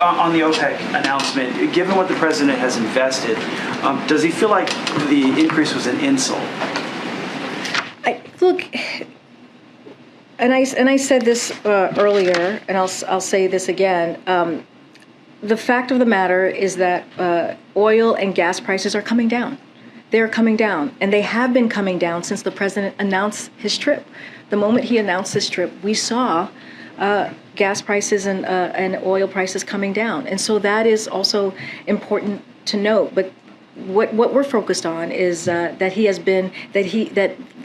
On the OPEC announcement, given what the president has invested, does he feel like the increase was an insult? Look, and I said this earlier, and I'll say this again. The fact of the matter is that oil and gas prices are coming down. They're coming down, and they have been coming down since the president announced his trip. The moment he announced his trip, we saw gas prices and oil prices coming down, and so that is also important to note. But what we're focused on is that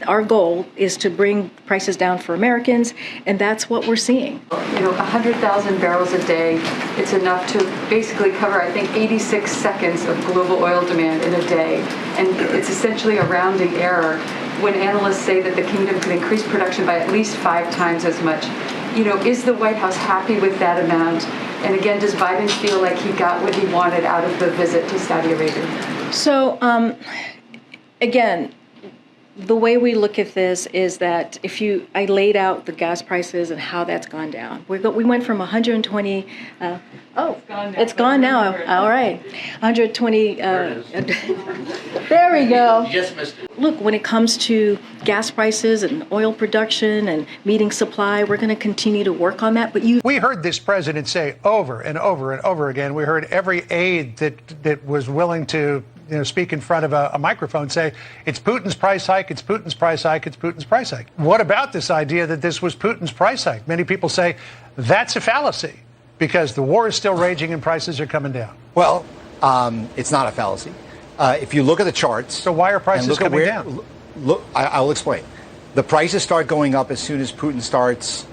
our goal is to bring prices down for Americans, and that's what we're seeing. 100,000 barrels a day, it's enough to basically cover, I think, 86 seconds of global oil demand in a day. And it's essentially a rounding error when analysts say that the kingdom could increase production by at least 5 times as much. Is the White House happy with that amount? And again, does Biden feel like he got what he wanted out of the visit to Saudi Arabia? So, again, the way we look at this is that I laid out the gas prices and how that's gone down. We went from 120. It's gone now. All right, 120. There we go. You just missed it. Look, when it comes to gas prices and oil production and meeting supply, we're going to continue to work on that. But we heard this president say over and over and over again. We heard every aide that was willing to speak in front of a microphone say, it's Putin's price hike, it's Putin's price hike, it's Putin's price hike. What about this idea that this was Putin's price hike? Many people say that's a fallacy because the war is still raging and prices are coming down. Well, it's not a fallacy. If you look at the charts. So why are prices coming down? Look, I'll explain. The prices start going up as soon as Putin starts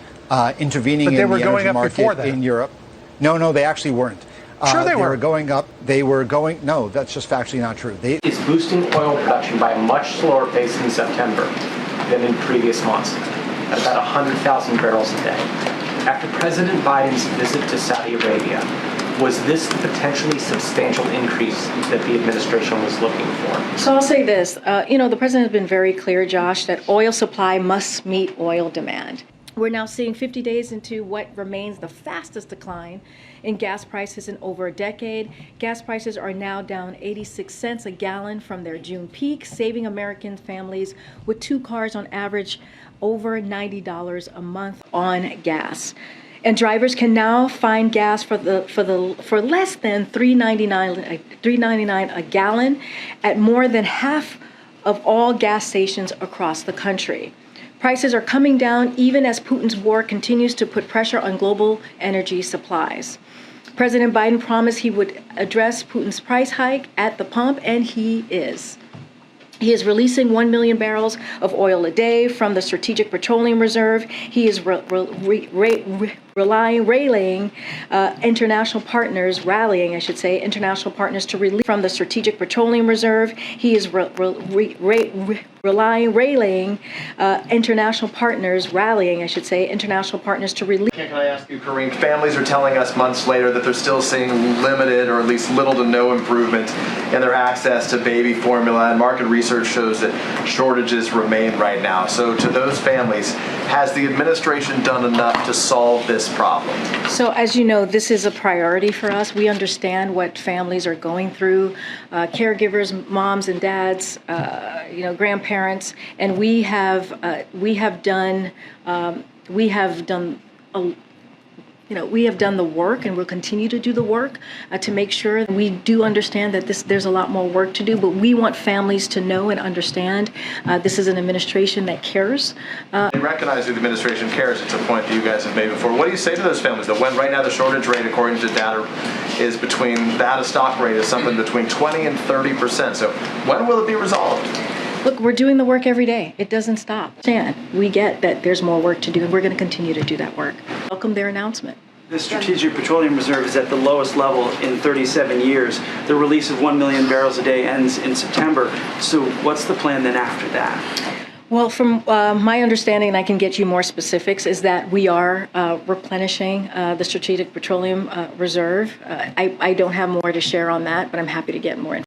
intervening in the energy market in Europe. No, they actually weren't. Sure they were. They were going up. No, that's just factually not true. Is boosting oil production by a much slower pace in September than in previous months, at about 100,000 barrels a day. After President Biden's visit to Saudi Arabia, was this the potentially substantial increase that the administration was looking for? So I'll say this, the president has been very clear, Josh, that oil supply must meet oil demand. We're now seeing 50 days into what remains the fastest decline in gas prices in over a decade. Gas prices are now down 86 cents a gallon from their June peak, saving American families with 2 cars on average over $90 a month on gas. And drivers can now find gas for less than $3.99 a gallon at more than half of all gas stations across the country. Prices are coming down even as Putin's war continues to put pressure on global energy supplies. President Biden promised he would address Putin's price hike at the pump, and he is. He is releasing 1 million barrels of oil a day from the Strategic Petroleum Reserve. He is rallying international partners to release from the Strategic Petroleum Reserve. He is rallying international partners to release. Can I ask you, Karine? Families are telling us months later that they're still seeing limited or at least little to no improvement in their access to baby formula, and market research shows that shortages remain right now. So to those families, has the administration done enough to solve this problem? So as you know, this is a priority for us. We understand what families are going through, caregivers, moms and dads, grandparents, and we have done the work, and we'll continue to do the work to make sure. We do understand that there's a lot more work to do, but we want families to know and understand this is an administration that cares. And recognize that the administration cares. It's a point that you guys have made before. What do you say to those families that when right now the shortage rate, according to data, is the out of stock rate is something between 20 and 30%. So when will it be resolved? Look, we're doing the work every day. It doesn't stop. We get that there's more work to do, and we're going to continue to do that work. Welcome their announcement. The Strategic Petroleum Reserve is at the lowest level in 37 years. The release of 1 million barrels a day ends in September. So what's the plan then after that? Well, from my understanding, and I can get you more specifics, is that we are replenishing the Strategic Petroleum Reserve. I don't have more to share on that, but I'm happy to get more information.